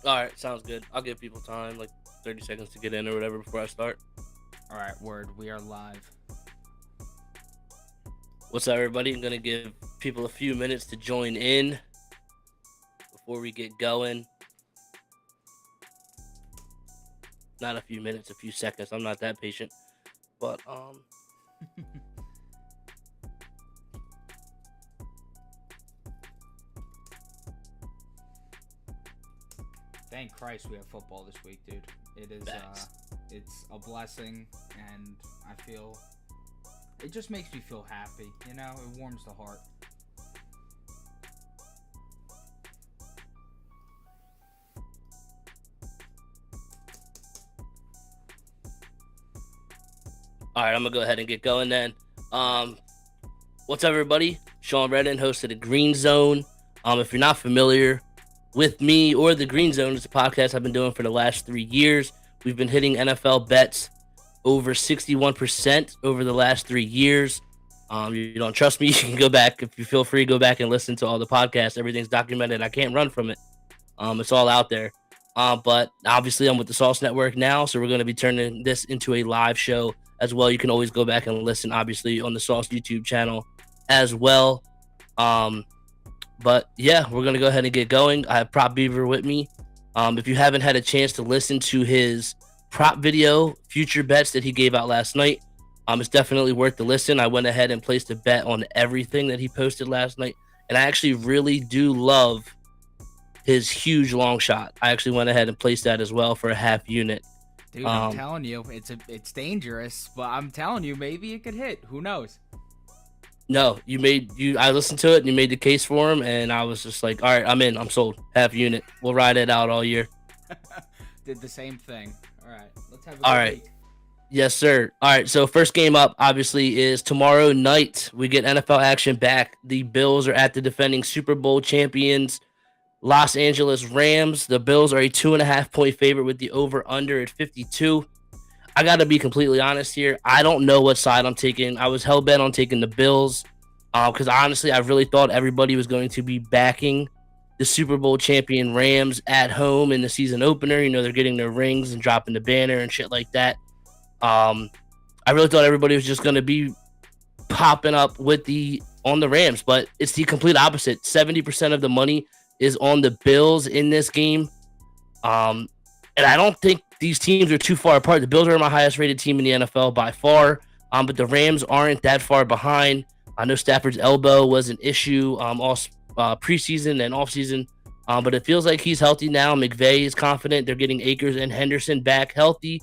All right, sounds good. I'll give people time, like 30 seconds to get in or whatever before I start. All right, word. We are live. What's up, everybody? I'm going to give people a few minutes to join in before we get going. Not a few minutes, a few seconds. I'm not that patient. But, Thank Christ we have football this week, dude. It is it's a blessing, and I feel it just makes me feel happy. You know, it warms the heart. all right, I'm going to go ahead and get going then. What's up, everybody? Sean Redden, host of the Green Zone. If you're not familiar with me or the Green Zone, it's a podcast I've been doing for the last 3 years. We've been hitting NFL bets over 61% over the last 3 years. You don't trust me? You can go back. If you feel free, go back and listen to all the podcasts. Everything's documented. I can't run from it. It's all out there. But obviously, I'm with the Sauce Network now, so we're going to be turning this into a live show as well. You can always go back and listen, obviously, on the Sauce YouTube channel as well. But yeah, we're going to go ahead and get going. I have Prop Beaver with me. If you haven't had a chance to listen to his prop video, future bets that he gave out last night, it's definitely worth the listen. I went ahead and placed a bet on everything that he posted last night. And I actually really do love his huge long shot. I actually went ahead and placed that as well for a half unit. Dude, I'm telling you, it's dangerous, but I'm telling you, maybe it could hit. Who knows? No, I listened to it and you made the case for him, and I was just like, all right, I'm in. I'm sold. Half unit. We'll ride it out all year. Did the same thing. All right, let's have a All good right. week. Yes, sir. All right, so first game up, obviously, is tomorrow night. We get NFL action back. The Bills are at the defending Super Bowl champions, Los Angeles Rams. The Bills are a 2.5-point favorite with the over-under at 52. I got to be completely honest here. I don't know what side I'm taking. I was hell-bent on taking the Bills because, honestly, I really thought everybody was going to be backing the Super Bowl champion Rams at home in the season opener. You know, they're getting their rings and dropping the banner and shit like that. I really thought everybody was just going to be popping up on the Rams, but it's the complete opposite. 70% of the money is on the Bills in this game. And I don't think these teams are too far apart. The Bills are my highest rated team in the NFL by far. But the Rams aren't that far behind. I know Stafford's elbow was an issue all preseason and offseason. But it feels like he's healthy now. McVay is confident. They're getting Akers and Henderson back healthy.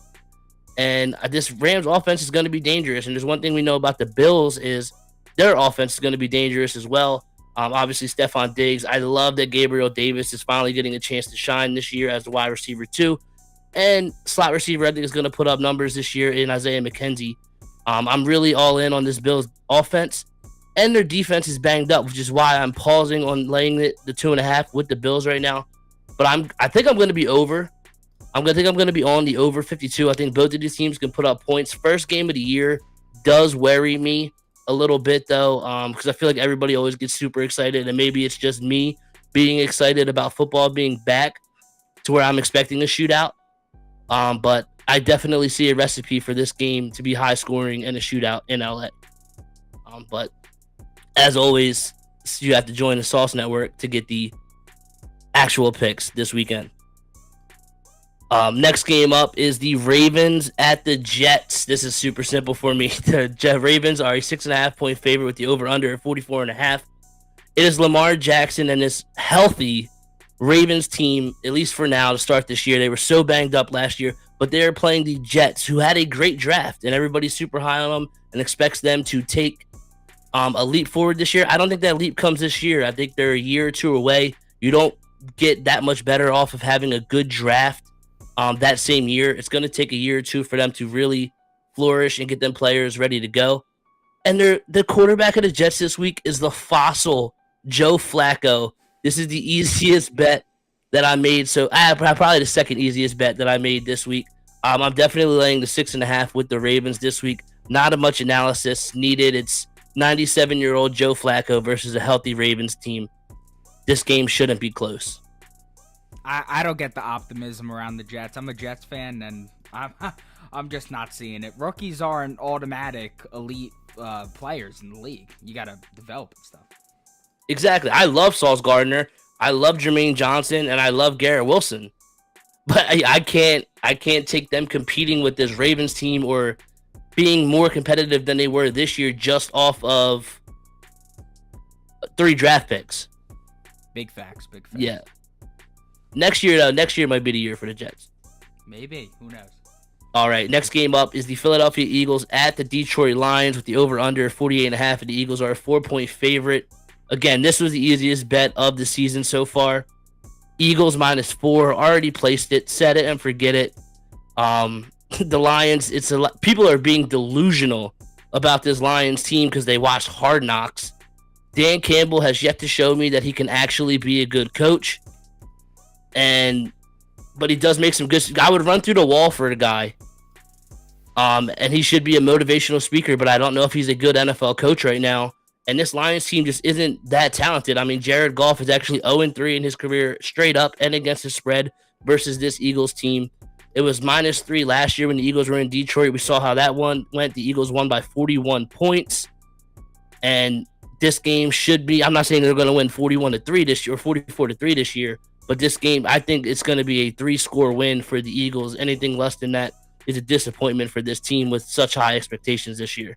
And this Rams offense is going to be dangerous. And there's one thing we know about the Bills is their offense is going to be dangerous as well. Obviously, Stephon Diggs. I love that Gabriel Davis is finally getting a chance to shine this year as the wide receiver too. And slot receiver, I think, is going to put up numbers this year in Isaiah McKenzie. I'm really all in on this Bills offense. And their defense is banged up, which is why I'm pausing on laying the 2.5 with the Bills right now. But I think I'm going to be over. I'm going to be on the over 52. I think both of these teams can put up points. First game of the year does worry me a little bit, though, because I feel like everybody always gets super excited, and maybe it's just me being excited about football being back to where I'm expecting a shootout. But I definitely see a recipe for this game to be high scoring and a shootout in LA. But as always, you have to join the Sauce Network to get the actual picks this weekend. Next game up is the Ravens at the Jets. This is super simple for me. The Ravens are a 6.5-point favorite with the over-under at 44.5. It is Lamar Jackson and this healthy Ravens team, at least for now, to start this year. They were so banged up last year, but they're playing the Jets, who had a great draft, and everybody's super high on them and expects them to take a leap forward this year. I don't think that leap comes this year. I think they're a year or two away. You don't get that much better off of having a good draft that same year. It's going to take a year or two for them to really flourish and get them players ready to go. And the quarterback of the Jets this week is the fossil Joe Flacco. This is the easiest bet that I made. So probably the second easiest bet that I made this week. I'm definitely laying the 6.5 with the Ravens this week. Not a much analysis needed. It's 97-year-old Joe Flacco versus a healthy Ravens team. This game shouldn't be close. I don't get the optimism around the Jets. I'm a Jets fan, and I'm just not seeing it. Rookies aren't automatic elite players in the league. You got to develop and stuff. Exactly. I love Sauce Gardner. I love Jermaine Johnson, and I love Garrett Wilson. But I can't take them competing with this Ravens team or being more competitive than they were this year just off of 3 draft picks. Big facts. Yeah. Next year might be the year for the Jets. Maybe. Who knows? All right, next game up is the Philadelphia Eagles at the Detroit Lions with the over-under 48.5, and the Eagles are a 4-point favorite. Again, this was the easiest bet of the season so far. Eagles -4, already placed it, set it and forget it. The Lions, people are being delusional about this Lions team because they watched Hard Knocks. Dan Campbell has yet to show me that he can actually be a good coach, but he does make some good. I would run through the wall for the guy. And he should be a motivational speaker, but I don't know if he's a good NFL coach right now. And this Lions team just isn't that talented. I mean, Jared Goff is actually 0-3 in his career straight up and against the spread versus this Eagles team. It was -3 last year when the Eagles were in Detroit. We saw how that one went. The Eagles won by 41 points. And this game should be, I'm not saying they're going to win 41-3 this year or 44-3 this year, but this game, I think it's going to be a 3-score win for the Eagles. Anything less than that is a disappointment for this team with such high expectations this year.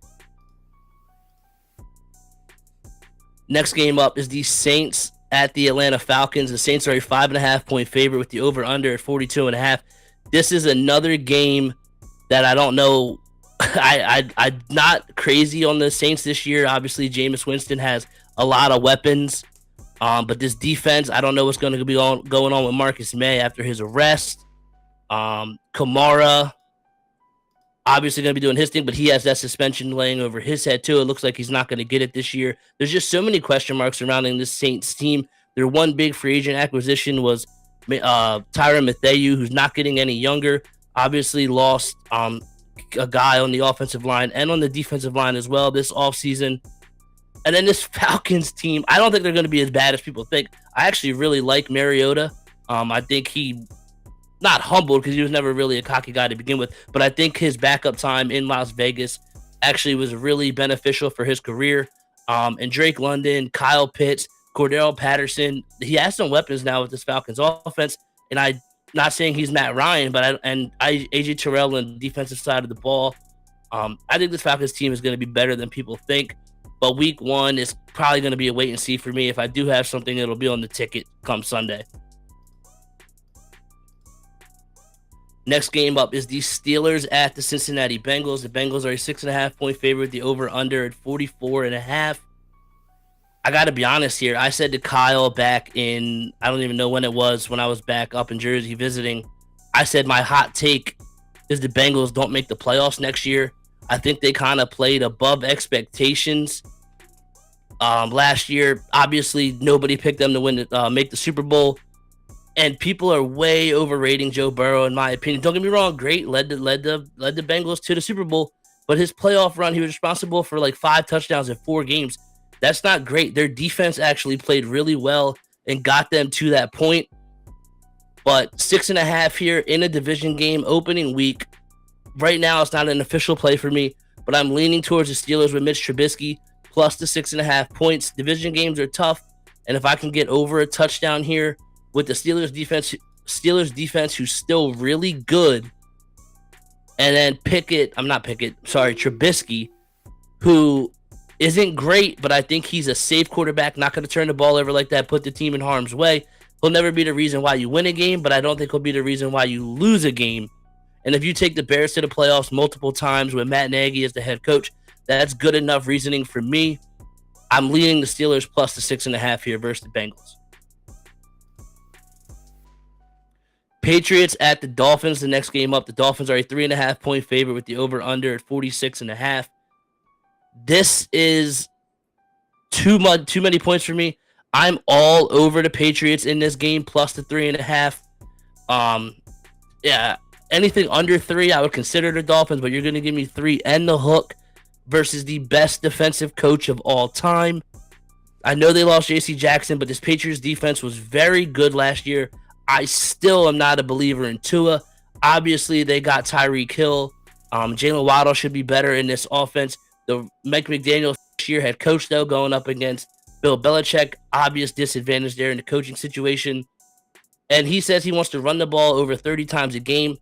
Next game up is the Saints at the Atlanta Falcons. The Saints are a 5.5-point favorite with the over-under at 42.5. This is another game that I don't know. I'm not crazy on the Saints this year. Obviously, Jameis Winston has a lot of weapons. But this defense, I don't know what's going to be going on with Marcus May after his arrest. Kamara, obviously going to be doing his thing, but he has that suspension laying over his head too. It looks like he's not going to get it this year. There's just so many question marks surrounding this Saints team. Their one big free agent acquisition was Tyrann Mathieu, who's not getting any younger. Obviously lost a guy on the offensive line and on the defensive line as well this offseason. And then this Falcons team, I don't think they're going to be as bad as people think. I actually really like Mariota. I think he, not humbled because he was never really a cocky guy to begin with, but I think his backup time in Las Vegas actually was really beneficial for his career. And Drake London, Kyle Pitts, Cordell Patterson, he has some weapons now with this Falcons offense. And I'm not saying he's Matt Ryan, but AJ Terrell on the defensive side of the ball. I think this Falcons team is going to be better than people think. But week 1 is probably going to be a wait and see for me. If I do have something, it'll be on the ticket come Sunday. Next game up is the Steelers at the Cincinnati Bengals. The Bengals are a 6.5-point favorite. The over-under at 44.5. I got to be honest here. I said to Kyle back in, I don't even know when it was, when I was back up in Jersey visiting. I said my hot take is the Bengals don't make the playoffs next year. I think they kind of played above expectations last year. Obviously, nobody picked them to win, make the Super Bowl. And people are way overrating Joe Burrow, in my opinion. Don't get me wrong, great, led the Bengals to the Super Bowl, but his playoff run, he was responsible for like 5 touchdowns in 4 games. That's not great. Their defense actually played really well and got them to that point. But 6.5 here in a division game, opening week. Right now, it's not an official play for me, but I'm leaning towards the Steelers with Mitch Trubisky plus the 6.5 points. Division games are tough, and if I can get over a touchdown here with the Steelers defense, who's still really good, and then Trubisky, who isn't great, but I think he's a safe quarterback, not going to turn the ball over like that, put the team in harm's way. He'll never be the reason why you win a game, but I don't think he'll be the reason why you lose a game. And if you take the Bears to the playoffs multiple times with Matt Nagy as the head coach, that's good enough reasoning for me. I'm leaning the Steelers plus the 6.5 here versus the Bengals. Patriots at the Dolphins, the next game up. The Dolphins are a 3.5-point favorite with the over-under at 46.5. This is too many points for me. I'm all over the Patriots in this game, plus the 3.5. Yeah, anything under 3, I would consider the Dolphins, but you're going to give me 3 and the hook versus the best defensive coach of all time. I know they lost J.C. Jackson, but this Patriots defense was very good last year. I still am not a believer in Tua. Obviously, they got Tyreek Hill. Jalen Waddle should be better in this offense. The Mike McDaniel this year head coach, though, going up against Bill Belichick, obvious disadvantage there in the coaching situation. And he says he wants to run the ball over 30 times a game.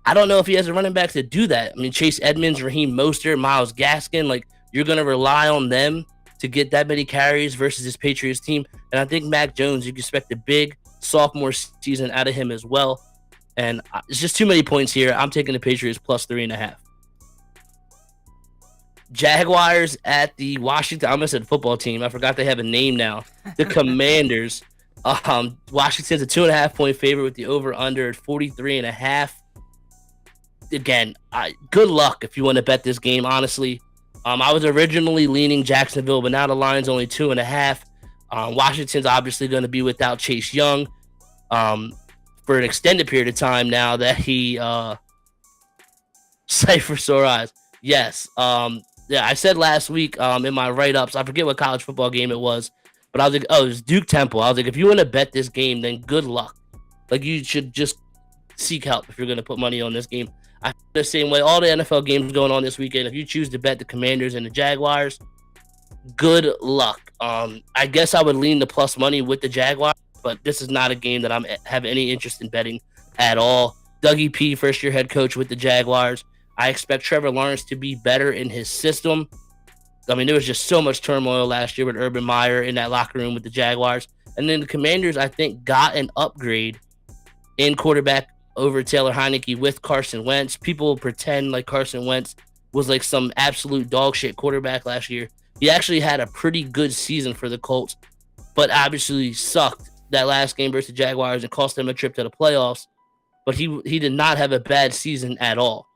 I don't know if he has a running back to do that. I mean, Chase Edmonds, Raheem Mostert, Myles Gaskin, like, you're going to rely on them to get that many carries versus this Patriots team. And I think Mac Jones, you can expect a big sophomore season out of him as well. And it's just too many points here. I'm taking the Patriots plus 3.5. Jaguars at the Washington. I almost said football team. I forgot they have a name now. The Commanders. Washington's a 2.5-point favorite with the over-under at 43.5. Again, good luck if you want to bet this game, honestly. I was originally leaning Jacksonville, but now the line's only 2.5. Washington's obviously going to be without Chase Young for an extended period of time now that he Cypher sore eyes. Yes. Yeah, I said last week in my write-ups, I forget what college football game it was, but I was like, oh, it's Duke Temple. I was like, if you want to bet this game, then good luck. Like, you should just seek help if you're going to put money on this game. I feel the same way. All the NFL games going on this weekend. If you choose to bet the Commanders and the Jaguars, good luck. I guess I would lean the plus money with the Jaguars, but this is not a game that I'm have any interest in betting at all. Dougie P, first-year head coach with the Jaguars. I expect Trevor Lawrence to be better in his system. I mean, there was just so much turmoil last year with Urban Meyer in that locker room with the Jaguars. And then the Commanders, I think, got an upgrade in quarterback over Taylor Heineke with Carson Wentz. People pretend like Carson Wentz was like some absolute dog shit quarterback last year. He actually had a pretty good season for the Colts, but obviously sucked that last game versus the Jaguars and cost them a trip to the playoffs. But he did not have a bad season at all.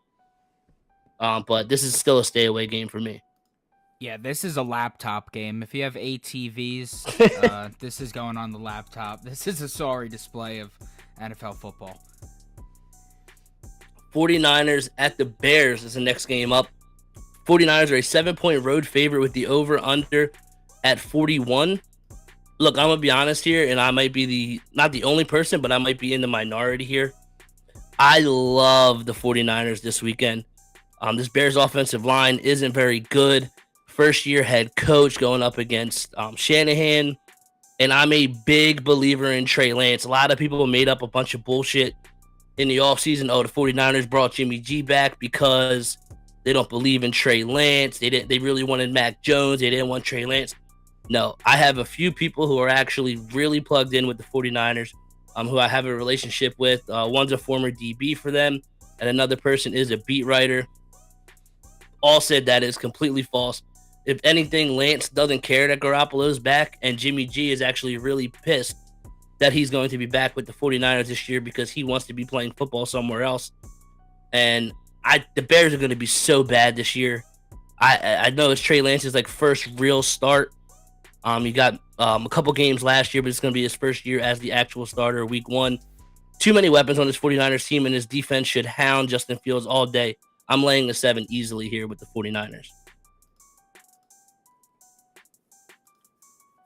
But this is still a stay away game for me. Yeah, this is a laptop game. If you have ATVs, this is going on the laptop. This is a sorry display of NFL football. 49ers at the Bears is the next game up. 49ers are a 7-point road favorite with the over-under at 41. Look, I'm going to be honest here, and I might be not the only person, but I might be in the minority here. I love the 49ers this weekend. This Bears offensive line isn't very good. First-year head coach going up against Shanahan, and I'm a big believer in Trey Lance. A lot of people made up a bunch of bullshit in the offseason. Oh, the 49ers brought Jimmy G back because they don't believe in Trey Lance. They really wanted Mac Jones. They didn't want Trey Lance. No, I have a few people who are actually really plugged in with the 49ers, who I have a relationship with. One's a former DB for them, and another person is a beat writer. All said that is completely false. If anything, Lance doesn't care that Garoppolo's back, and Jimmy G is actually really pissed that he's going to be back with the 49ers this year because he wants to be playing football somewhere else. And the Bears are going to be so bad this year. I know it's Trey Lance's like first real start. He got a couple games last year, but it's going to be his first year as the actual starter week 1. Too many weapons on this 49ers team, and his defense should hound Justin Fields all day. I'm laying the 7 easily here with the 49ers.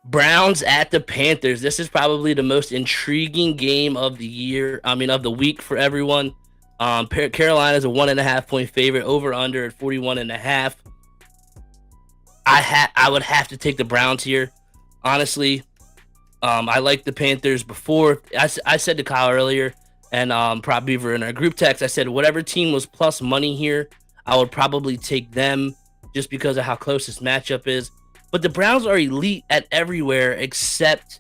Browns at the Panthers. This is probably the most intriguing game of the year. Of the week for everyone. Carolina is a 1.5-point favorite, over under at 41.5. I would have to take the Browns here. Honestly, I like the Panthers before. I said to Kyle earlier, and Prop Beaver in our group text, I said whatever team was plus money here, I would probably take them just because of how close this matchup is. But the Browns are elite at everywhere except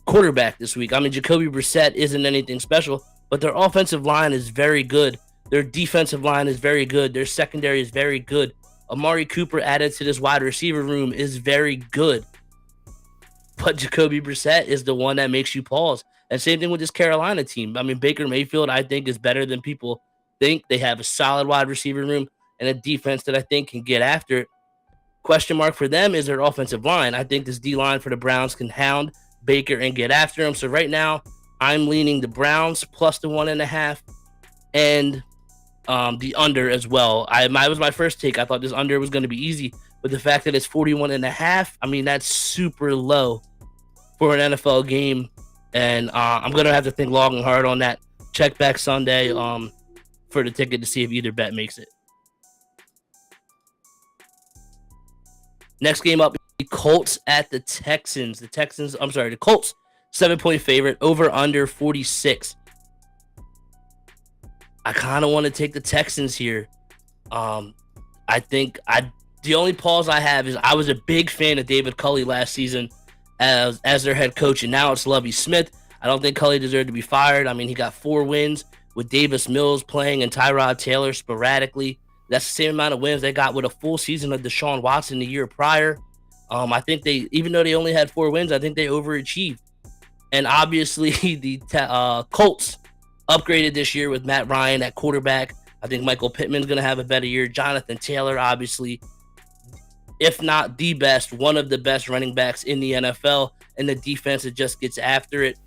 quarterback this week. Jacoby Brissett isn't anything special, but their offensive line is very good. Their defensive line is very good. Their secondary is very good. Amari Cooper added to this wide receiver room is very good. But Jacoby Brissett is the one that makes you pause. And same thing with this Carolina team. Baker Mayfield, I think, is better than people think. They have a solid wide receiver room and a defense that I think can get after it. Question mark for them is their offensive line. I think this D-line for the Browns can hound Baker and get after him. So right now, I'm leaning the Browns plus the 1.5 and the under as well. It was my first take. I thought this under was going to be easy. But the fact that it's 41.5, that's super low for an NFL game. And I'm going to have to think long and hard on that. Check back Sunday for the ticket to see if either bet makes it. Next game up, the Colts at the Texans. The Colts, 7-point favorite, over under 46. I kind of want to take the Texans here. I think the only pause I have is I was a big fan of David Culley last season as their head coach, and now it's Lovie Smith. I don't think Culley deserved to be fired. I mean, he got 4 wins with Davis Mills playing and Tyrod Taylor sporadically. That's the same amount of wins they got with a full season of Deshaun Watson the year prior. I think even though they only had 4 wins, I think they overachieved. And obviously, the Colts upgraded this year with Matt Ryan at quarterback. I think Michael Pittman's going to have a better year. Jonathan Taylor, obviously, if not the best, one of the best running backs in the NFL. And the defense that just gets after it.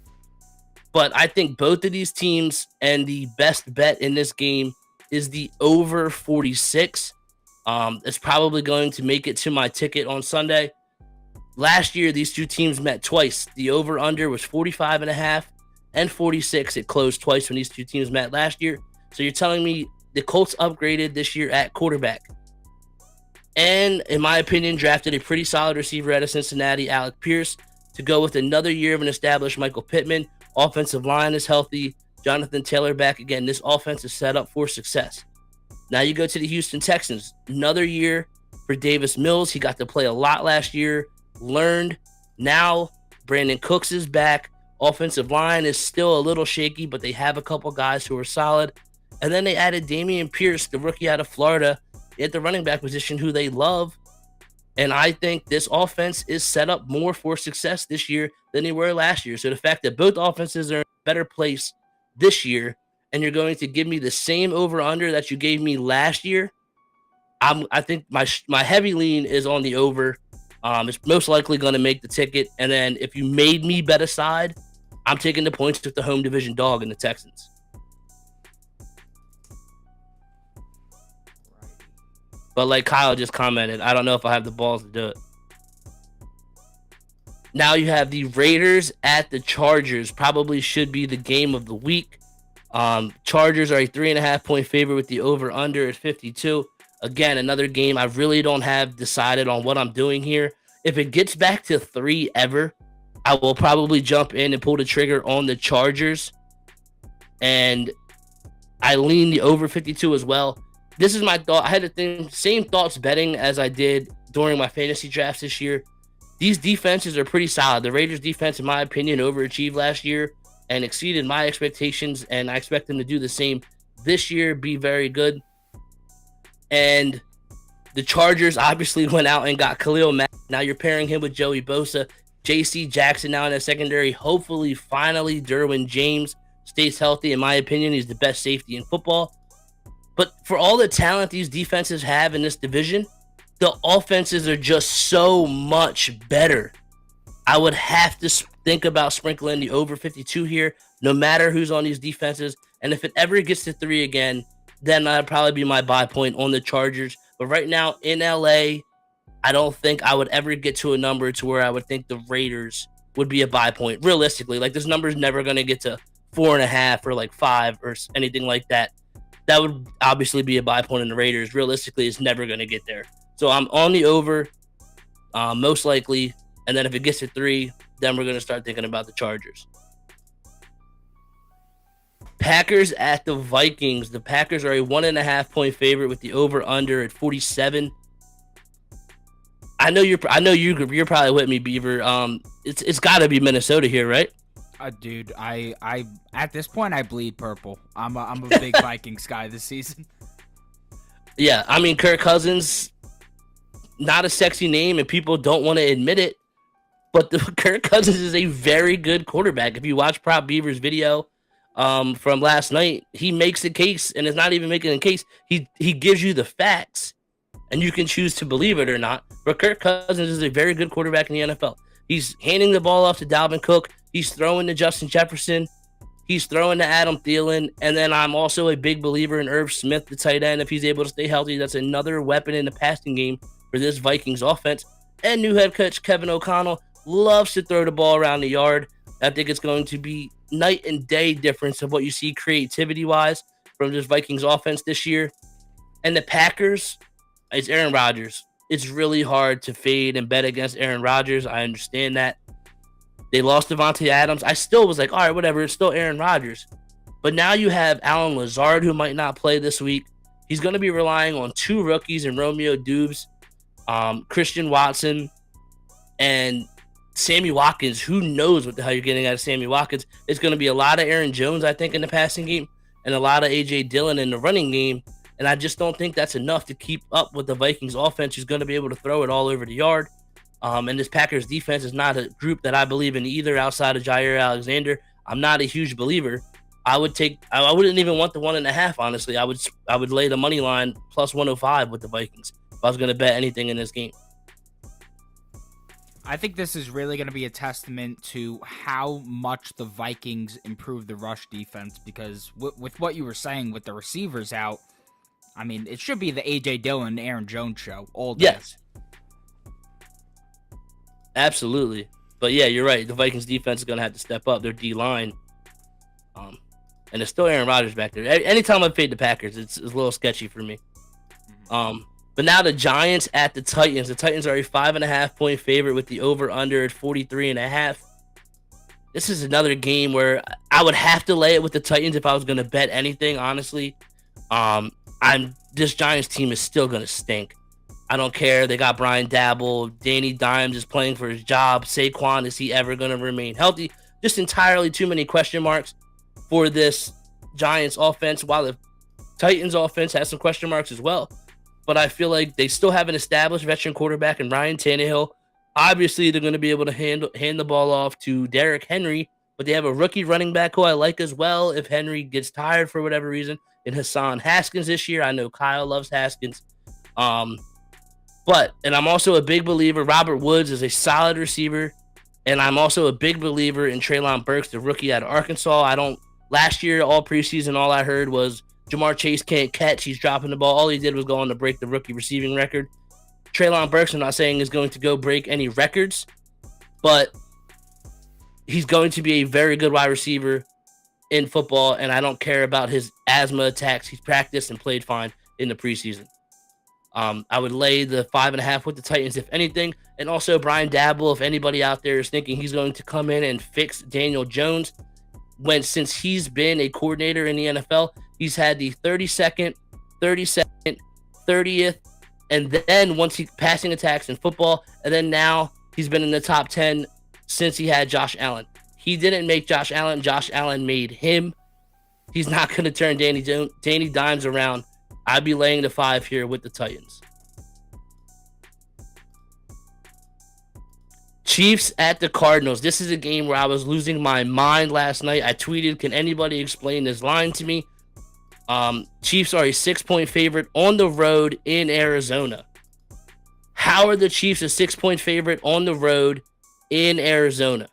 But I think both of these teams, and the best bet in this game is the over 46. It's probably going to make it to my ticket on Sunday. Last year, these two teams met twice. The over-under was 45.5 and 46. It closed twice when these two teams met last year. So you're telling me the Colts upgraded this year at quarterback. And, in my opinion, drafted a pretty solid receiver out of Cincinnati, Alec Pierce, to go with another year of an established Michael Pittman. Offensive line is healthy. Jonathan Taylor back again. This offense is set up for success. Now you go to the Houston Texans. Another year for Davis Mills. He got to play a lot last year. Learned. Now Brandon Cooks is back. Offensive line is still a little shaky, but they have a couple guys who are solid. And then they added Dameon Pierce, the rookie out of Florida, at the running back position, who they love. And I think this offense is set up more for success this year than they were last year. So the fact that both offenses are in a better place this year, and you're going to give me the same over-under that you gave me last year, I think my heavy lean is on the over. It's most likely going to make the ticket. And then if you made me bet aside, I'm taking the points with the home division dog in the Texans. But like Kyle just commented, I don't know if I have the balls to do it. Now you have the Raiders at the Chargers. Probably should be the game of the week. Chargers are a 3.5-point favorite with the over-under at 52. Again, another game I really don't have decided on what I'm doing here. If it gets back to 3 ever, I will probably jump in and pull the trigger on the Chargers. And I lean the over 52 as well. This is my thought. I had the same thoughts betting as I did during my fantasy drafts this year. These defenses are pretty solid. The Raiders defense, in my opinion, overachieved last year and exceeded my expectations, and I expect them to do the same this year, be very good. And the Chargers obviously went out and got Khalil Mack. Now you're pairing him with Joey Bosa. J.C. Jackson now in the secondary. Hopefully, finally, Derwin James stays healthy. In my opinion, he's the best safety in football. But for all the talent these defenses have in this division, the offenses are just so much better. I would have to think about sprinkling the over 52 here, no matter who's on these defenses. And if it ever gets to 3 again, then that'd probably be my buy point on the Chargers. But right now in LA, I don't think I would ever get to a number to where I would think the Raiders would be a buy point. Realistically, like this number is never going to get to 4.5 or like 5 or anything like that. That would obviously be a buy point in the Raiders. Realistically, it's never going to get there. So I'm on the over, most likely. And then if it gets to 3, then we're going to start thinking about the Chargers. Packers at the Vikings. The Packers are a 1.5-point favorite with the over/under at 47. I know you're probably with me, Beaver. It's got to be Minnesota here, right? Dude, I at this point I bleed purple. I'm a big Vikings guy this season. Yeah, I mean Kirk Cousins, not a sexy name, and people don't want to admit it. But Kirk Cousins is a very good quarterback. If you watch Prop Beaver's video from last night, he makes a case, and it's not even making a case. He gives you the facts, and you can choose to believe it or not. But Kirk Cousins is a very good quarterback in the NFL. He's handing the ball off to Dalvin Cook. He's throwing to Justin Jefferson. He's throwing to Adam Thielen. And then I'm also a big believer in Irv Smith, the tight end. If he's able to stay healthy, that's another weapon in the passing game for this Vikings offense. And new head coach Kevin O'Connell loves to throw the ball around the yard. I think it's going to be night and day difference of what you see creativity-wise from this Vikings offense this year. And the Packers, it's Aaron Rodgers. It's really hard to fade and bet against Aaron Rodgers. I understand that. They lost Devontae Adams. I still was like, all right, whatever. It's still Aaron Rodgers. But now you have Alan Lazard, who might not play this week. He's going to be relying on 2 rookies in Romeo Dubes, Christian Watson, and Sammy Watkins. Who knows what the hell you're getting out of Sammy Watkins? It's going to be a lot of Aaron Jones, I think, in the passing game, and a lot of A.J. Dillon in the running game. And I just don't think that's enough to keep up with the Vikings offense, who's going to be able to throw it all over the yard. And this Packers defense is not a group that I believe in either outside of Jair Alexander. I'm not a huge believer. I wouldn't even want the 1.5, honestly. I would lay the money line plus 105 with the Vikings if I was going to bet anything in this game. I think this is really going to be a testament to how much the Vikings improved the rush defense, because with what you were saying with the receivers out, I mean, it should be the A.J. Dillon, Aaron Jones show all day. Yes. Absolutely. But yeah, you're right. The Vikings defense is going to have to step up their D-line. And it's still Aaron Rodgers back there. Anytime I fade the Packers, it's a little sketchy for me. But now the Giants at the Titans. The Titans are a 5.5-point favorite with the over-under at 43.5. This is another game where I would have to lay it with the Titans if I was going to bet anything, honestly. This Giants team is still going to stink. I don't care. They got Brian Dabble. Danny Dimes is playing for his job. Saquon, is he ever going to remain healthy? Just entirely too many question marks for this Giants offense, while the Titans offense has some question marks as well. But I feel like they still have an established veteran quarterback in Ryan Tannehill. Obviously, they're going to be able to hand the ball off to Derrick Henry, but they have a rookie running back who I like as well if Henry gets tired for whatever reason, in Hassan Haskins this year. I know Kyle loves Haskins. And I'm also a big believer. Robert Woods is a solid receiver, and I'm also a big believer in Treylon Burks, the rookie out of Arkansas. Last year, all preseason, all I heard was Jamar Chase can't catch. He's dropping the ball. All he did was go on to break the rookie receiving record. Treylon Burks, I'm not saying is going to go break any records, but he's going to be a very good wide receiver in football, and I don't care about his asthma attacks. He's practiced and played fine in the preseason. I would lay the 5.5 with the Titans, if anything. And also Brian Dabble, if anybody out there is thinking he's going to come in and fix Daniel Jones, since he's been a coordinator in the NFL, he's had the 32nd, 30th, and then once he passing attacks in football, and then now he's been in the top 10 since he had Josh Allen. He didn't make Josh Allen. Josh Allen made him. He's not going to turn Danny Dimes around. I'd be laying the 5 here with the Titans. Chiefs at the Cardinals. This is a game where I was losing my mind last night. I tweeted, can anybody explain this line to me? Chiefs are a 6-point favorite on the road in Arizona. How are the Chiefs a 6-point favorite on the road in Arizona?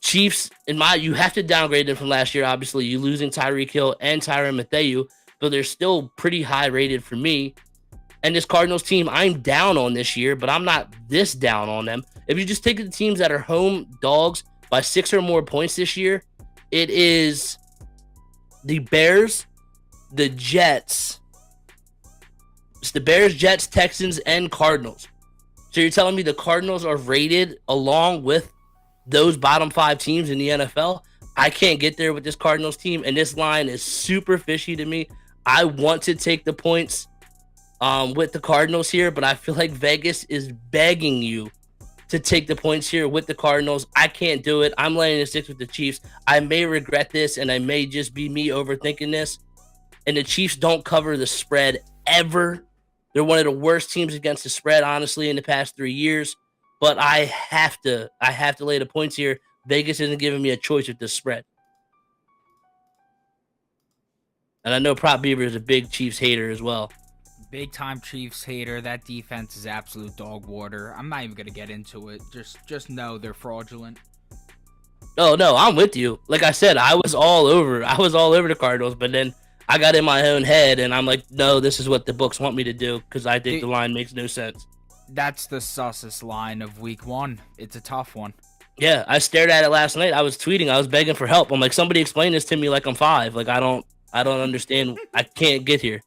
Chiefs, you have to downgrade them from last year. Obviously, you losing Tyreek Hill and Tyrann Mathieu, but they're still pretty high rated for me. And this Cardinals team, I'm down on this year, but I'm not this down on them. If you just take the teams that are home dogs by 6 or more points this year, it is the Bears, the Jets. It's the Bears, Jets, Texans, and Cardinals. So you're telling me the Cardinals are rated along with those bottom 5 teams in the NFL? I can't get there with this Cardinals team, and this line is super fishy to me. I want to take the points with the Cardinals here, but I feel like Vegas is begging you to take the points here with the Cardinals. I can't do it. I'm laying the 6 with the Chiefs. I may regret this, and I may just be me overthinking this. And the Chiefs don't cover the spread ever. They're one of the worst teams against the spread, honestly, in the past 3 years. But I have to lay the points here. Vegas isn't giving me a choice with this spread. And I know Prop Beaver is a big Chiefs hater as well. Big time Chiefs hater. That defense is absolute dog water. I'm not even gonna get into it. Just know they're fraudulent. Oh no, I'm with you. Like I said, I was all over the Cardinals, but then I got in my own head and I'm like, no, this is what the books want me to do because I think the line makes no sense. That's the sussest line of week 1. It's a tough one. Yeah, I stared at it last night. I was tweeting. I was begging for help. I'm like, somebody explain this to me like I'm 5. Like I don't understand. I can't get here.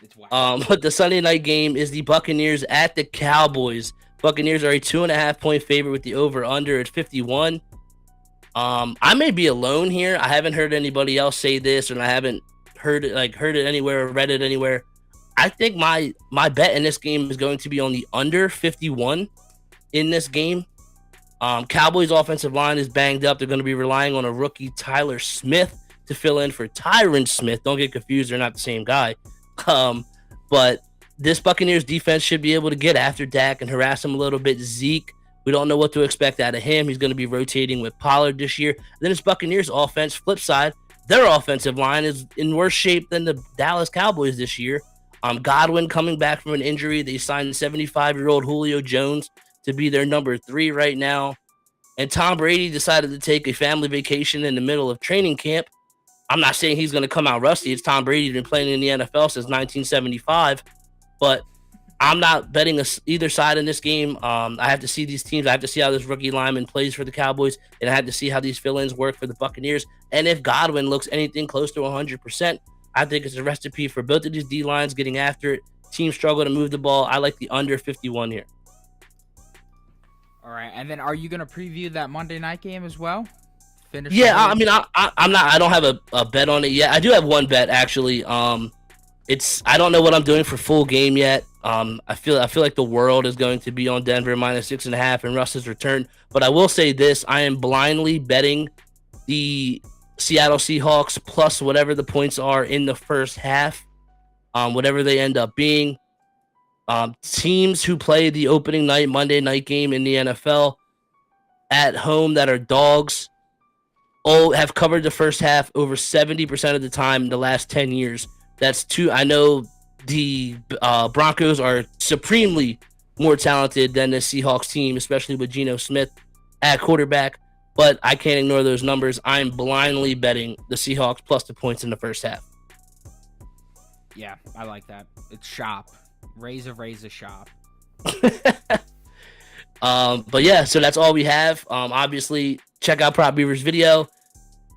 It's wild. But the Sunday night game is the Buccaneers at the Cowboys. Buccaneers are a 2.5 point favorite with the over under at 51. I may be alone here. I haven't heard anybody else say this, and I haven't heard it anywhere or read it anywhere. I think my bet in this game is going to be on the under 51 in this game. Cowboys offensive line is banged up. They're going to be relying on a rookie Tyler Smith to fill in for Tyron Smith. Don't get confused; they're not the same guy. But this Buccaneers defense should be able to get after Dak and harass him a little bit. Zeke, we don't know what to expect out of him. He's going to be rotating with Pollard this year. Then this Buccaneers offense, flip side, their offensive line is in worse shape than the Dallas Cowboys this year. Godwin coming back from an injury. They signed 75-year-old Julio Jones to be their number 3 right now. And Tom Brady decided to take a family vacation in the middle of training camp. I'm not saying he's going to come out rusty. It's Tom Brady. He's been playing in the NFL since 1975. But I'm not betting either side in this game. I have to see these teams. I have to see how this rookie lineman plays for the Cowboys. And I have to see how these fill-ins work for the Buccaneers. And if Godwin looks anything close to 100%, I think it's a recipe for both of these D-lines getting after it. Teams struggle to move the ball. I like the under 51 here. All right, and then are you gonna preview that Monday night game as well? I mean, I'm not. I don't have a bet on it yet. I do have one bet actually. I don't know what I'm doing for full game yet. I feel like the world is going to be on Denver -6.5 and Russ's return. But I will say this: I am blindly betting the Seattle Seahawks plus whatever the points are in the first half, whatever they end up being. Teams who play the opening night Monday night game in the NFL at home that are dogs all have covered the first half over 70% of the time in the last 10 years. That's two. I know the Broncos are supremely more talented than the Seahawks team, especially with Geno Smith at quarterback. But I can't ignore those numbers. I'm blindly betting the Seahawks plus the points in the first half. Yeah, I like that. It's shop. Raise a shop. But yeah, so that's all we have. Obviously, check out Prop Beaver's video.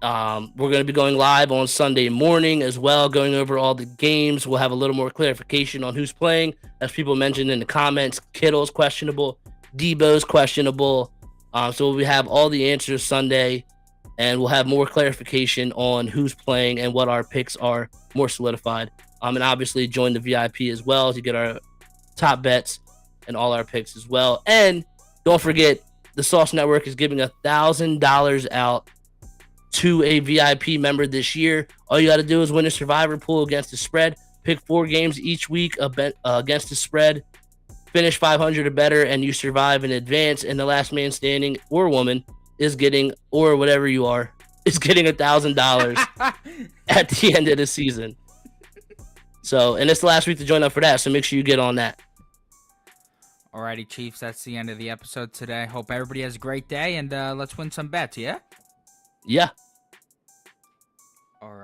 We're going to be going live on Sunday morning as well, going over all the games. We'll have a little more clarification on who's playing. As people mentioned in the comments, Kittle's questionable, Debo's questionable. So we have all the answers Sunday, and we'll have more clarification on who's playing and what our picks are more solidified. And obviously join the VIP as well to get our top bets and all our picks as well. And don't forget, the Sauce Network is giving $1,000 out to a VIP member this year. All you got to do is win a survivor pool against the spread. Pick 4 games each week against the spread. Finish 500 or better, and you survive in advance. And the last man standing or woman is getting, or whatever you are, is getting $1,000 at the end of the season. So, and it's the last week to join up for that, so make sure you get on that. Alrighty, Chiefs, that's the end of the episode today. Hope everybody has a great day, and let's win some bets, yeah? Yeah. Alright.